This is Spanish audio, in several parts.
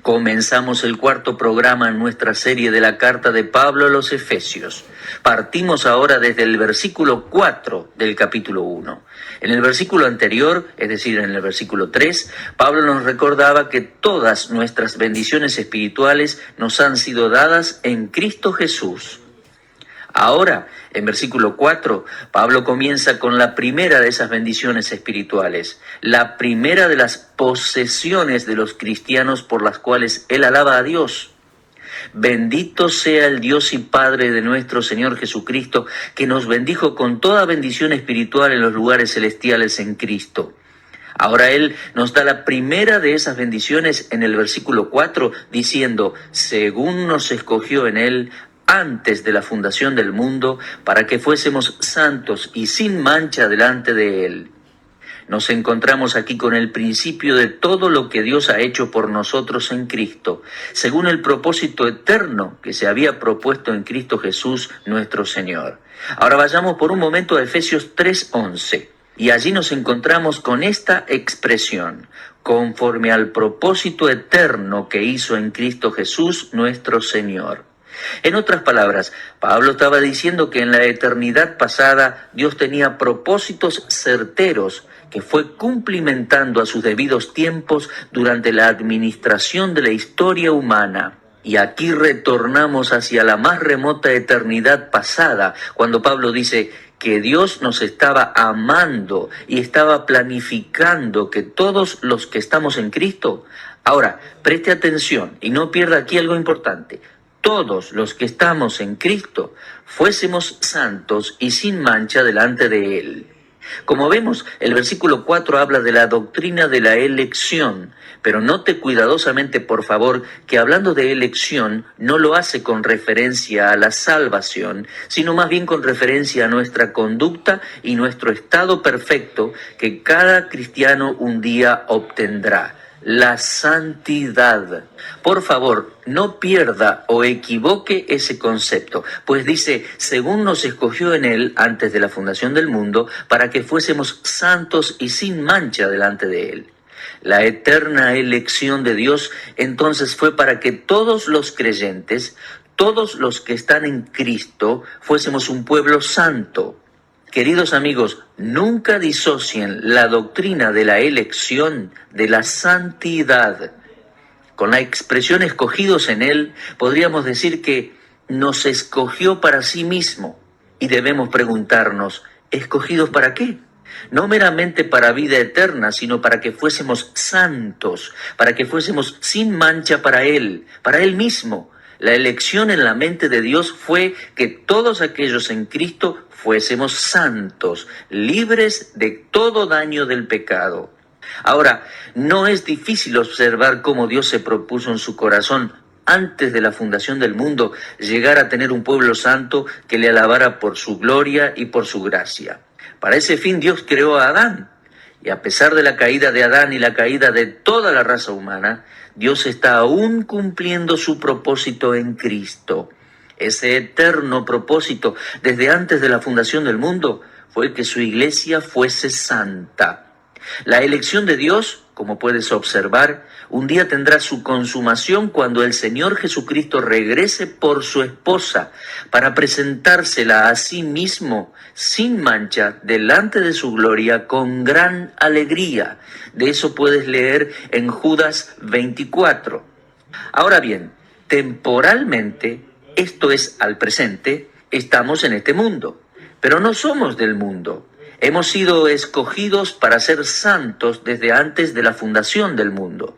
Comenzamos el cuarto programa en nuestra serie de la carta de Pablo a los Efesios. Partimos ahora desde el versículo 4 del capítulo 1. En el versículo anterior, es decir, en el versículo 3, Pablo nos recordaba que todas nuestras bendiciones espirituales nos han sido dadas en Cristo Jesús. Ahora, en versículo 4, Pablo comienza con la primera de esas bendiciones espirituales, la primera de las posesiones de los cristianos por las cuales él alaba a Dios. Bendito sea el Dios y Padre de nuestro Señor Jesucristo, que nos bendijo con toda bendición espiritual en los lugares celestiales en Cristo. Ahora él nos da la primera de esas bendiciones en el versículo 4, diciendo, según nos escogió en él antes de la fundación del mundo, para que fuésemos santos y sin mancha delante de él. Nos encontramos aquí con el principio de todo lo que Dios ha hecho por nosotros en Cristo, según el propósito eterno que se había propuesto en Cristo Jesús nuestro Señor. Ahora vayamos por un momento a Efesios 3:11, y allí nos encontramos con esta expresión, conforme al propósito eterno que hizo en Cristo Jesús nuestro Señor. En otras palabras, Pablo estaba diciendo que en la eternidad pasada Dios tenía propósitos certeros que fue cumplimentando a sus debidos tiempos durante la administración de la historia humana. Y aquí retornamos hacia la más remota eternidad pasada, cuando Pablo dice que Dios nos estaba amando y estaba planificando que todos los que estamos en Cristo, ahora, preste atención y no pierda aquí algo importante, todos los que estamos en Cristo fuésemos santos y sin mancha delante de Él. Como vemos, el versículo 4 habla de la doctrina de la elección, pero note cuidadosamente, por favor, que hablando de elección no lo hace con referencia a la salvación, sino más bien con referencia a nuestra conducta y nuestro estado perfecto que cada cristiano un día obtendrá. La santidad. Por favor, no pierda o equivoque ese concepto, pues dice, según nos escogió en él antes de la fundación del mundo, para que fuésemos santos y sin mancha delante de él. La eterna elección de Dios entonces fue para que todos los creyentes, todos los que están en Cristo, fuésemos un pueblo santo. Queridos amigos, nunca disocien la doctrina de la elección de la santidad. Con la expresión escogidos en él, podríamos decir que nos escogió para sí mismo. Y debemos preguntarnos, ¿escogidos para qué? No meramente para vida eterna, sino para que fuésemos santos, para que fuésemos sin mancha para él mismo. La elección en la mente de Dios fue que todos aquellos en Cristo fuésemos santos, libres de todo daño del pecado. Ahora, no es difícil observar cómo Dios se propuso en su corazón, antes de la fundación del mundo, llegar a tener un pueblo santo que le alabara por su gloria y por su gracia. Para ese fin Dios creó a Adán. Y a pesar de la caída de Adán y la caída de toda la raza humana, Dios está aún cumpliendo su propósito en Cristo. Ese eterno propósito, desde antes de la fundación del mundo, fue el que su iglesia fuese santa. La elección de Dios, como puedes observar, un día tendrá su consumación cuando el Señor Jesucristo regrese por su esposa para presentársela a sí mismo, sin mancha, delante de su gloria, con gran alegría. De eso puedes leer en Judas 24. Ahora bien, temporalmente, esto es al presente, estamos en este mundo, pero no somos del mundo. Hemos sido escogidos para ser santos desde antes de la fundación del mundo.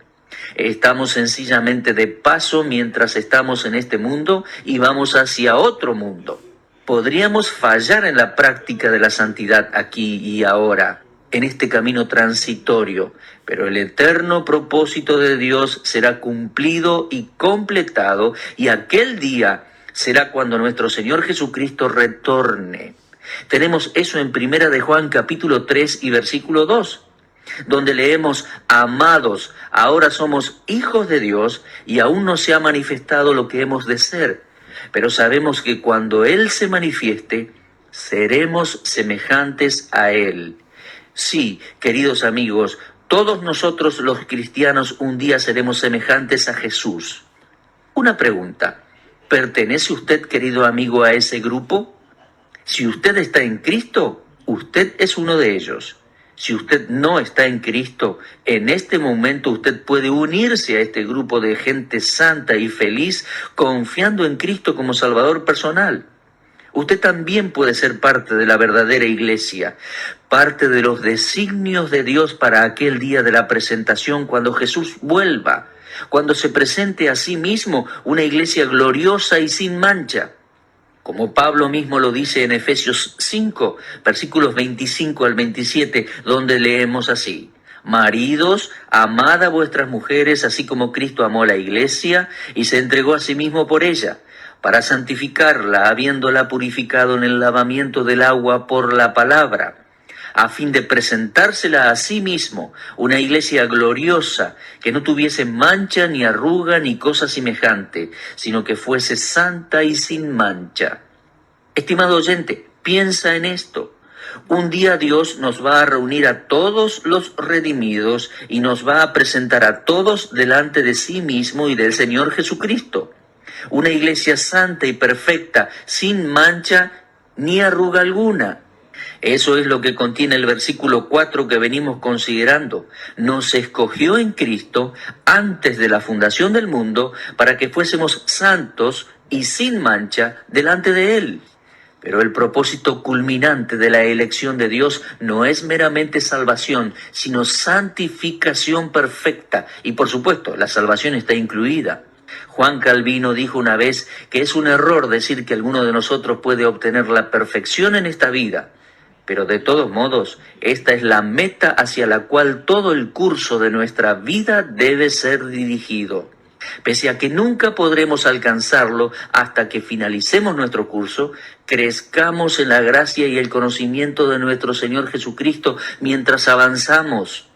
Estamos sencillamente de paso mientras estamos en este mundo y vamos hacia otro mundo. Podríamos fallar en la práctica de la santidad aquí y ahora, en este camino transitorio, pero el eterno propósito de Dios será cumplido y completado, y aquel día será cuando nuestro Señor Jesucristo retorne. Tenemos eso en 1 de Juan capítulo 3 y versículo 2, donde leemos, amados, ahora somos hijos de Dios y aún no se ha manifestado lo que hemos de ser, pero sabemos que cuando Él se manifieste, seremos semejantes a Él. Sí, queridos amigos, Todos nosotros los cristianos un día seremos semejantes a Jesús. Una pregunta, ¿pertenece usted, querido amigo, a ese grupo? Si usted está en Cristo, usted es uno de ellos. Si usted no está en Cristo, en este momento usted puede unirse a este grupo de gente santa y feliz, confiando en Cristo como Salvador personal. Usted también puede ser parte de la verdadera iglesia, parte de los designios de Dios para aquel día de la presentación, cuando Jesús vuelva, cuando se presente a sí mismo una iglesia gloriosa y sin mancha. Como Pablo mismo lo dice en Efesios 5, versículos 25 al 27, donde leemos así: Maridos, amad a vuestras mujeres, así como Cristo amó a la iglesia y se entregó a sí mismo por ella, para santificarla, habiéndola purificado en el lavamiento del agua por la palabra, a fin de presentársela a sí mismo, una iglesia gloriosa, que no tuviese mancha, ni arruga, ni cosa semejante, sino que fuese santa y sin mancha. Estimado oyente, piensa en esto. Un día Dios nos va a reunir a todos los redimidos y nos va a presentar a todos delante de sí mismo y del Señor Jesucristo. Una iglesia santa y perfecta, sin mancha ni arruga alguna. Eso es lo que contiene el versículo 4 que venimos considerando. Nos escogió en Cristo antes de la fundación del mundo para que fuésemos santos y sin mancha delante de Él. Pero el propósito culminante de la elección de Dios no es meramente salvación, sino santificación perfecta. Y por supuesto, la salvación está incluida. Juan Calvino dijo una vez que es un error decir que alguno de nosotros puede obtener la perfección en esta vida. Pero de todos modos, esta es la meta hacia la cual todo el curso de nuestra vida debe ser dirigido. Pese a que nunca podremos alcanzarlo hasta que finalicemos nuestro curso, crezcamos en la gracia y el conocimiento de nuestro Señor Jesucristo mientras avanzamos.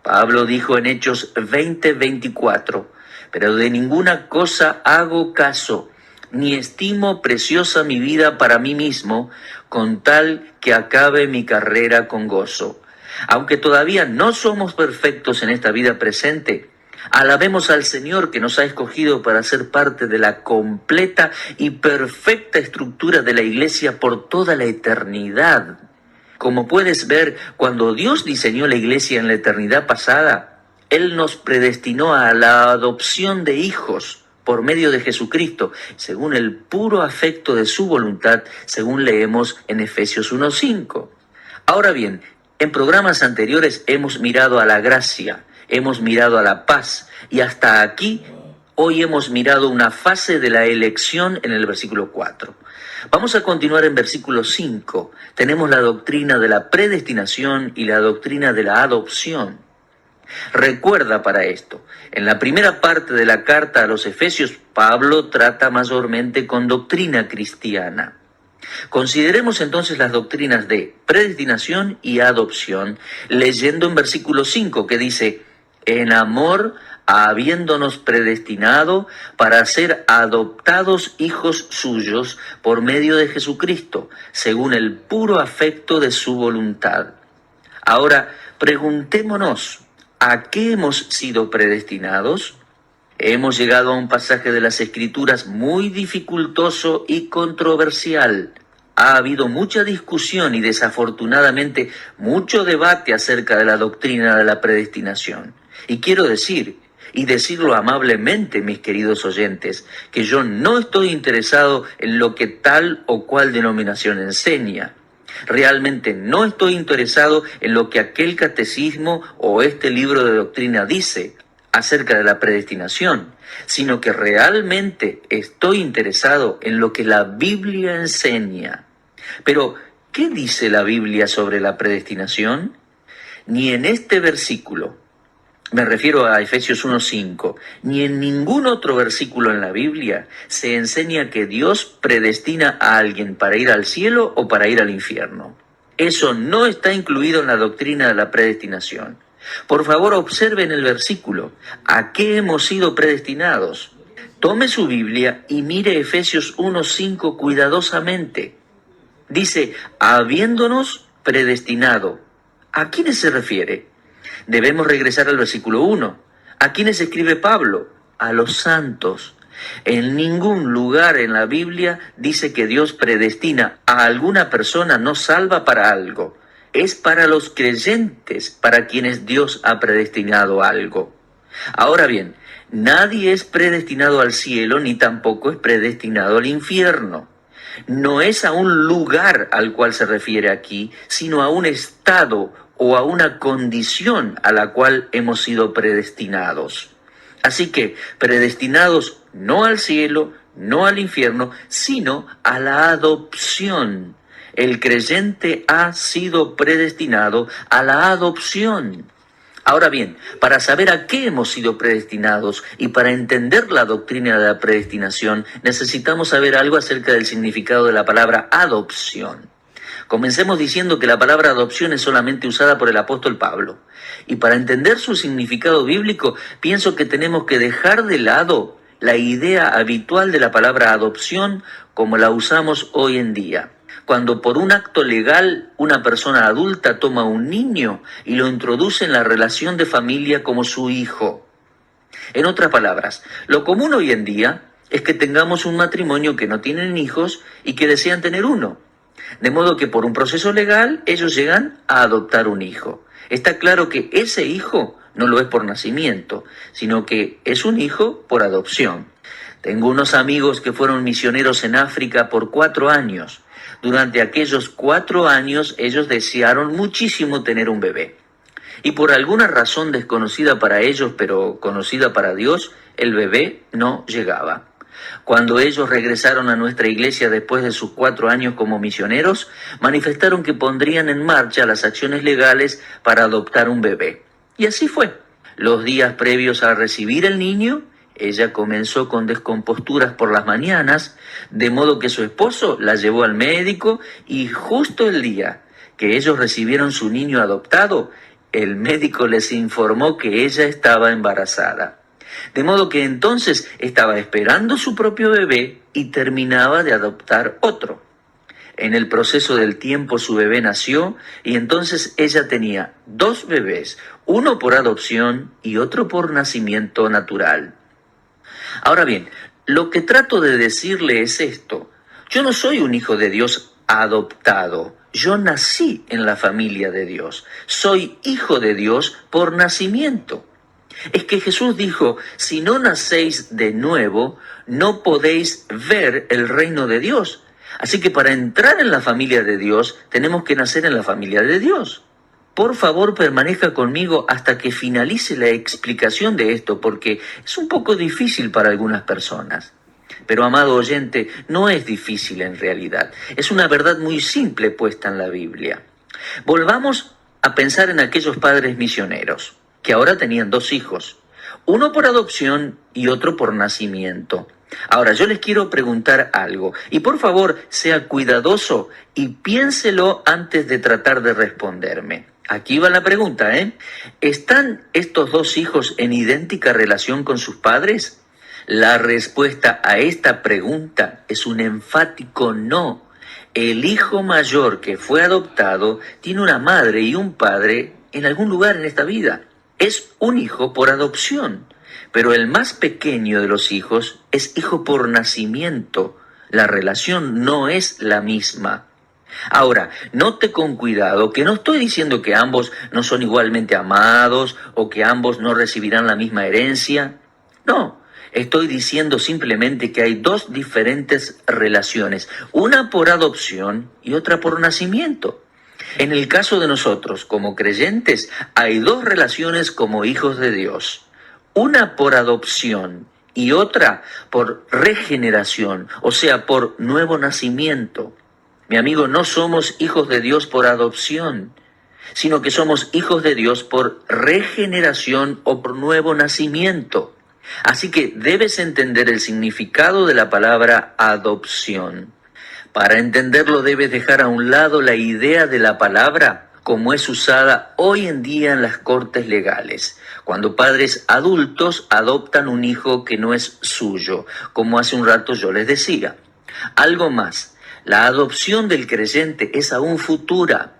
Pablo dijo en Hechos 20:24, pero de ninguna cosa hago caso, ni estimo preciosa mi vida para mí mismo, con tal que acabe mi carrera con gozo. Aunque todavía no somos perfectos en esta vida presente, alabemos al Señor que nos ha escogido para ser parte de la completa y perfecta estructura de la iglesia por toda la eternidad. Como puedes ver, cuando Dios diseñó la iglesia en la eternidad pasada, Él nos predestinó a la adopción de hijos por medio de Jesucristo, según el puro afecto de su voluntad, según leemos en Efesios 1:5. Ahora bien, en programas anteriores hemos mirado a la gracia, hemos mirado a la paz, y hasta aquí hoy hemos mirado una fase de la elección en el versículo 4. Vamos a continuar en versículo 5. Tenemos la doctrina de la predestinación y la doctrina de la adopción. Recuerda para esto, en la primera parte de la carta a los Efesios, Pablo trata mayormente con doctrina cristiana. Consideremos entonces las doctrinas de predestinación y adopción, leyendo en versículo 5 que dice: en amor, habiéndonos predestinado para ser adoptados hijos suyos por medio de Jesucristo, según el puro afecto de su voluntad. Ahora, preguntémonos, ¿a qué hemos sido predestinados? Hemos llegado a un pasaje de las Escrituras muy dificultoso y controversial. Ha habido mucha discusión y desafortunadamente mucho debate acerca de la doctrina de la predestinación. Y quiero decir, y decirlo amablemente, mis queridos oyentes, que yo no estoy interesado en lo que tal o cual denominación enseña. Realmente no estoy interesado en lo que aquel catecismo o este libro de doctrina dice acerca de la predestinación, sino que realmente estoy interesado en lo que la Biblia enseña. Pero, ¿qué dice la Biblia sobre la predestinación? Ni en este versículo, me refiero a Efesios 1:5, ni en ningún otro versículo en la Biblia se enseña que Dios predestina a alguien para ir al cielo o para ir al infierno. Eso no está incluido en la doctrina de la predestinación. Por favor, observen el versículo. ¿A qué hemos sido predestinados? Tome su Biblia y mire Efesios 1:5 cuidadosamente. Dice, habiéndonos predestinado. ¿A quiénes se refiere? Debemos regresar al versículo 1. ¿A quiénes escribe Pablo? A los santos. En ningún lugar en la Biblia dice que Dios predestina a alguna persona no salva para algo. Es para los creyentes para quienes Dios ha predestinado algo. Ahora bien, nadie es predestinado al cielo ni tampoco es predestinado al infierno. No es a un lugar al cual se refiere aquí, sino a un estado o a una condición a la cual hemos sido predestinados. Así que predestinados no al cielo, no al infierno, sino a la adopción. El creyente ha sido predestinado a la adopción. Ahora bien, para saber a qué hemos sido predestinados y para entender la doctrina de la predestinación, necesitamos saber algo acerca del significado de la palabra adopción. Comencemos diciendo que la palabra adopción es solamente usada por el apóstol Pablo. Y para entender su significado bíblico, pienso que tenemos que dejar de lado la idea habitual de la palabra adopción como la usamos hoy en día. Cuando por un acto legal una persona adulta toma a un niño y lo introduce en la relación de familia como su hijo. En otras palabras, lo común hoy en día es que tengamos un matrimonio que no tienen hijos y que desean tener uno. De modo que por un proceso legal ellos llegan a adoptar un hijo. Está claro que ese hijo no lo es por nacimiento, sino que es un hijo por adopción. Tengo unos amigos que fueron misioneros en África por 4 años. Durante aquellos 4 años ellos desearon muchísimo tener un bebé. Y por alguna razón desconocida para ellos, pero conocida para Dios, el bebé no llegaba. Cuando ellos regresaron a nuestra iglesia después de sus 4 años como misioneros, manifestaron que pondrían en marcha las acciones legales para adoptar un bebé. Y así fue. Los días previos a recibir el niño, ella comenzó con descomposturas por las mañanas, de modo que su esposo la llevó al médico y justo el día que ellos recibieron su niño adoptado, el médico les informó que ella estaba embarazada. De modo que entonces estaba esperando su propio bebé y terminaba de adoptar otro. En el proceso del tiempo su bebé nació y entonces ella tenía 2 bebés, uno por adopción y otro por nacimiento natural. Ahora bien, lo que trato de decirle es esto. Yo no soy un hijo de Dios adoptado. Yo nací en la familia de Dios. Soy hijo de Dios por nacimiento. Es que Jesús dijo, si no nacéis de nuevo, no podéis ver el reino de Dios. Así que para entrar en la familia de Dios, tenemos que nacer en la familia de Dios. Por favor, permanezca conmigo hasta que finalice la explicación de esto, porque es un poco difícil para algunas personas. Pero, amado oyente, no es difícil en realidad. Es una verdad muy simple puesta en la Biblia. Volvamos a pensar en aquellos padres misioneros, que ahora tenían 2 hijos, uno por adopción y otro por nacimiento. Ahora, yo les quiero preguntar algo, y por favor, sea cuidadoso y piénselo antes de tratar de responderme. Aquí va la pregunta, ¿Están estos 2 hijos en idéntica relación con sus padres? La respuesta a esta pregunta es un enfático no. El hijo mayor que fue adoptado tiene una madre y un padre en algún lugar en esta vida. Es un hijo por adopción, pero el más pequeño de los hijos es hijo por nacimiento. La relación no es la misma. Ahora, note con cuidado que no estoy diciendo que ambos no son igualmente amados o que ambos no recibirán la misma herencia. No, estoy diciendo simplemente que hay 2 diferentes relaciones, una por adopción y otra por nacimiento. En el caso de nosotros, como creyentes, hay 2 relaciones como hijos de Dios. Una por adopción y otra por regeneración, o sea, por nuevo nacimiento. Mi amigo, no somos hijos de Dios por adopción, sino que somos hijos de Dios por regeneración o por nuevo nacimiento. Así que debes entender el significado de la palabra adopción. Para entenderlo debes dejar a un lado la idea de la palabra como es usada hoy en día en las cortes legales, cuando padres adultos adoptan un hijo que no es suyo, como hace un rato yo les decía. Algo más, la adopción del creyente es aún futura.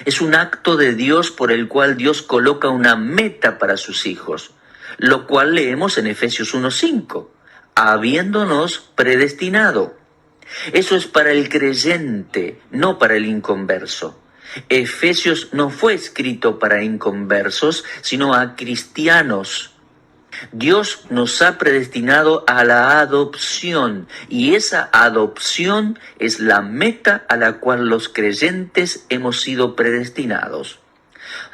Es un acto de Dios por el cual Dios coloca una meta para sus hijos, lo cual leemos en Efesios 1:5, habiéndonos predestinado. Eso es para el creyente, no para el inconverso. Efesios no fue escrito para inconversos, sino a cristianos. Dios nos ha predestinado a la adopción y esa adopción es la meta a la cual los creyentes hemos sido predestinados.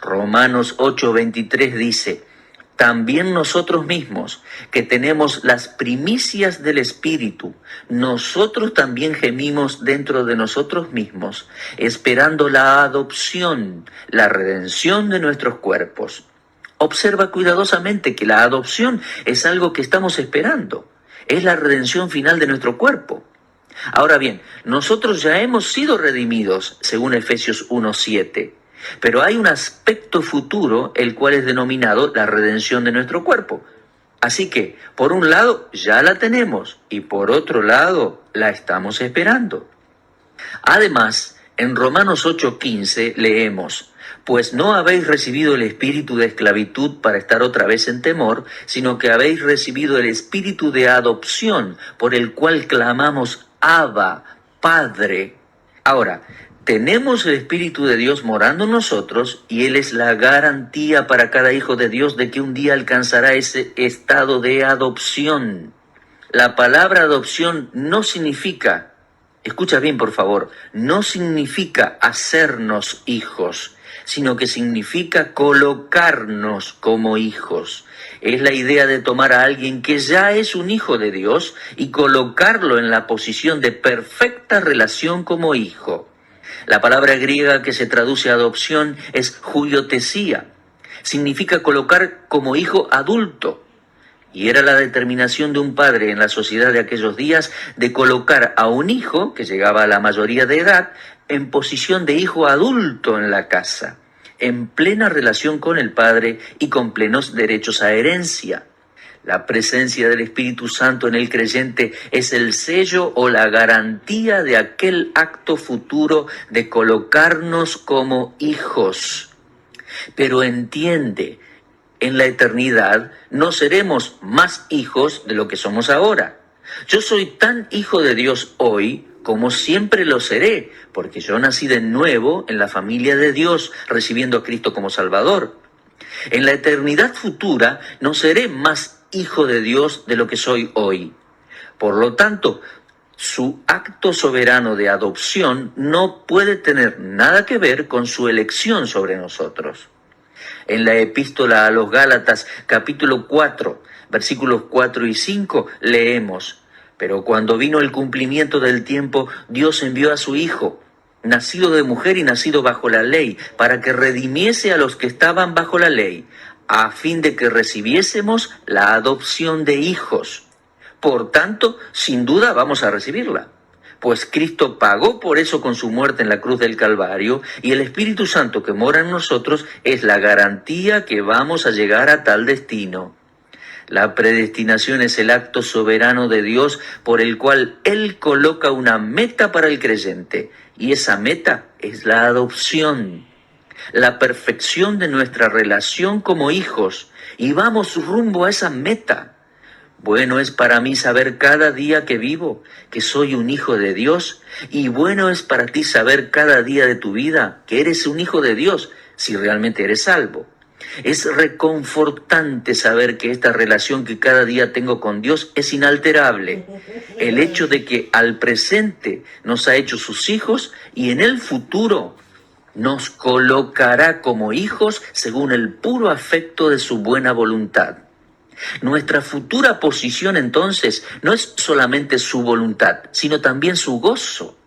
Romanos 8:23 dice: también nosotros mismos, que tenemos las primicias del Espíritu, nosotros también gemimos dentro de nosotros mismos, esperando la adopción, la redención de nuestros cuerpos. Observa cuidadosamente que la adopción es algo que estamos esperando. Es la redención final de nuestro cuerpo. Ahora bien, nosotros ya hemos sido redimidos, según Efesios 1:7. Pero hay un aspecto futuro, el cual es denominado la redención de nuestro cuerpo. Así que, por un lado, ya la tenemos y por otro lado, la estamos esperando. Además, en Romanos 8:15 leemos: pues no habéis recibido el espíritu de esclavitud para estar otra vez en temor, sino que habéis recibido el espíritu de adopción, por el cual clamamos: Abba, Padre. Ahora, tenemos el Espíritu de Dios morando en nosotros y Él es la garantía para cada hijo de Dios de que un día alcanzará ese estado de adopción. La palabra adopción no significa, escucha bien por favor, no significa hacernos hijos, sino que significa colocarnos como hijos. Es la idea de tomar a alguien que ya es un hijo de Dios y colocarlo en la posición de perfecta relación como hijo. La palabra griega que se traduce a adopción es huiotesía. Significa colocar como hijo adulto. Y era la determinación de un padre en la sociedad de aquellos días de colocar a un hijo, que llegaba a la mayoría de edad, en posición de hijo adulto en la casa, en plena relación con el padre y con plenos derechos a herencia. La presencia del Espíritu Santo en el creyente es el sello o la garantía de aquel acto futuro de colocarnos como hijos. Pero entiende, en la eternidad no seremos más hijos de lo que somos ahora. Yo soy tan hijo de Dios hoy como siempre lo seré, porque yo nací de nuevo en la familia de Dios, recibiendo a Cristo como Salvador. En la eternidad futura no seré más hijo de Dios de lo que soy hoy. Por lo tanto, su acto soberano de adopción no puede tener nada que ver con su elección sobre nosotros. En la epístola a los Gálatas, capítulo 4, versículos 4 y 5, leemos: pero cuando vino el cumplimiento del tiempo, Dios envió a su Hijo, nacido de mujer y nacido bajo la ley, para que redimiese a los que estaban bajo la ley, a fin de que recibiésemos la adopción de hijos. Por tanto, sin duda vamos a recibirla, pues Cristo pagó por eso con su muerte en la cruz del Calvario, y el Espíritu Santo que mora en nosotros es la garantía que vamos a llegar a tal destino. La predestinación es el acto soberano de Dios por el cual Él coloca una meta para el creyente, y esa meta es la adopción, la perfección de nuestra relación como hijos, y vamos rumbo a esa meta. Bueno es para mí saber cada día que vivo que soy un hijo de Dios, y bueno es para ti saber cada día de tu vida que eres un hijo de Dios, si realmente eres salvo. Es reconfortante saber que esta relación que cada día tengo con Dios es inalterable. El hecho de que al presente nos ha hecho sus hijos y en el futuro nos colocará como hijos según el puro afecto de su buena voluntad. Nuestra futura posición entonces no es solamente su voluntad, sino también su gozo.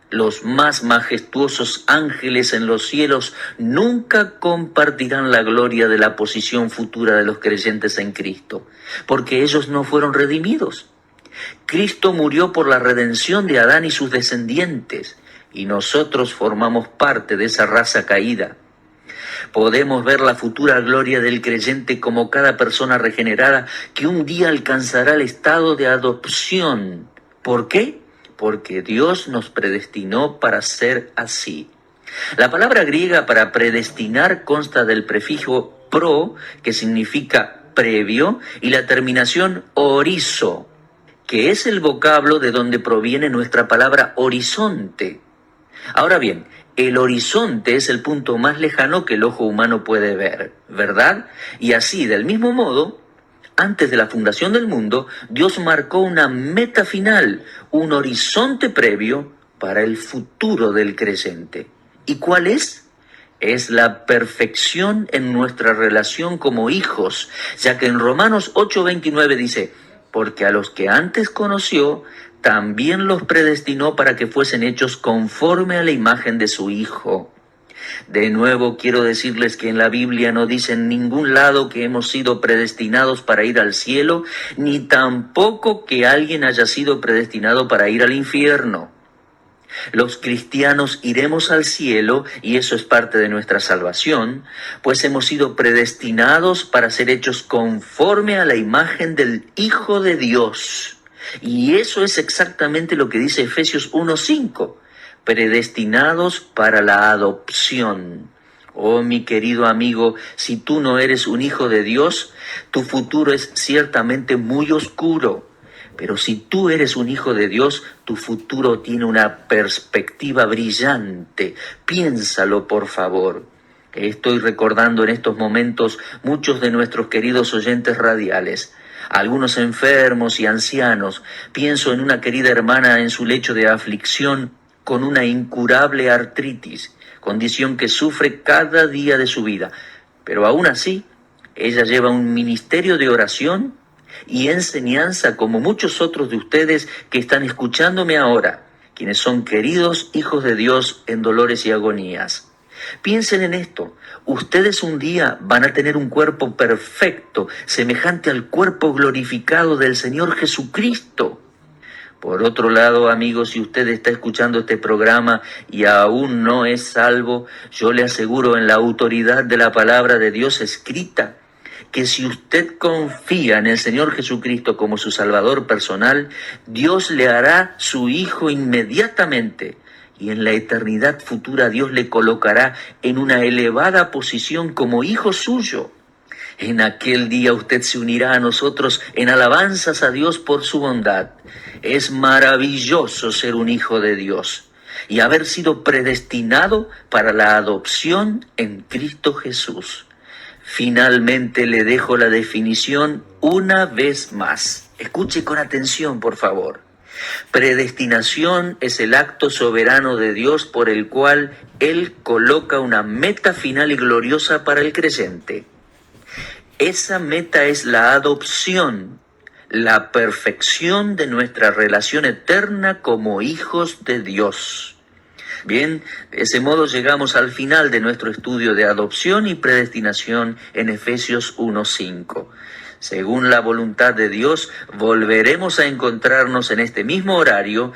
Los más majestuosos ángeles en los cielos nunca compartirán la gloria de la posición futura de los creyentes en Cristo, porque ellos no fueron redimidos. Cristo murió por la redención de Adán y sus descendientes, y nosotros formamos parte de esa raza caída. Podemos ver la futura gloria del creyente como cada persona regenerada que un día alcanzará el estado de adopción. ¿Por qué? Porque Dios nos predestinó para ser así. La palabra griega para predestinar consta del prefijo pro, que significa previo, y la terminación orizo, que es el vocablo de donde proviene nuestra palabra horizonte. Ahora bien, el horizonte es el punto más lejano que el ojo humano puede ver, ¿verdad? Y así, del mismo modo, antes de la fundación del mundo, Dios marcó una meta final, un horizonte previo para el futuro del creyente. ¿Y cuál es? Es la perfección en nuestra relación como hijos, ya que en Romanos 8:29 dice, porque a los que antes conoció, también los predestinó para que fuesen hechos conforme a la imagen de su Hijo. De nuevo quiero decirles que en la Biblia no dice en ningún lado que hemos sido predestinados para ir al cielo, ni tampoco que alguien haya sido predestinado para ir al infierno. Los cristianos iremos al cielo, y eso es parte de nuestra salvación, pues hemos sido predestinados para ser hechos conforme a la imagen del Hijo de Dios. Y eso es exactamente lo que dice Efesios 1:5, predestinados para la adopción. Oh, mi querido amigo, si tú no eres un hijo de Dios, tu futuro es ciertamente muy oscuro. Pero si tú eres un hijo de Dios, tu futuro tiene una perspectiva brillante. Piénsalo, por favor. Estoy recordando en estos momentos muchos de nuestros queridos oyentes radiales, algunos enfermos y ancianos. Pienso en una querida hermana en su lecho de aflicción con una incurable artritis, condición que sufre cada día de su vida. Pero aún así, ella lleva un ministerio de oración y enseñanza como muchos otros de ustedes que están escuchándome ahora, quienes son queridos hijos de Dios en dolores y agonías. Piensen en esto, ustedes un día van a tener un cuerpo perfecto, semejante al cuerpo glorificado del Señor Jesucristo. Por otro lado, amigos, si usted está escuchando este programa y aún no es salvo, yo le aseguro en la autoridad de la palabra de Dios escrita, que si usted confía en el Señor Jesucristo como su Salvador personal, Dios le hará su Hijo inmediatamente, y en la eternidad futura Dios le colocará en una elevada posición como hijo suyo. En aquel día usted se unirá a nosotros en alabanzas a Dios por su bondad. Es maravilloso ser un hijo de Dios y haber sido predestinado para la adopción en Cristo Jesús. Finalmente le dejo la definición una vez más. Escuche con atención, por favor. Predestinación es el acto soberano de Dios por el cual Él coloca una meta final y gloriosa para el creyente. Esa meta es la adopción, la perfección de nuestra relación eterna como hijos de Dios. Bien, de ese modo llegamos al final de nuestro estudio de adopción y predestinación en Efesios 1:5. Según la voluntad de Dios, volveremos a encontrarnos en este mismo horario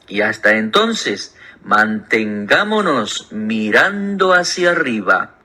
y hasta entonces, mantengámonos mirando hacia arriba.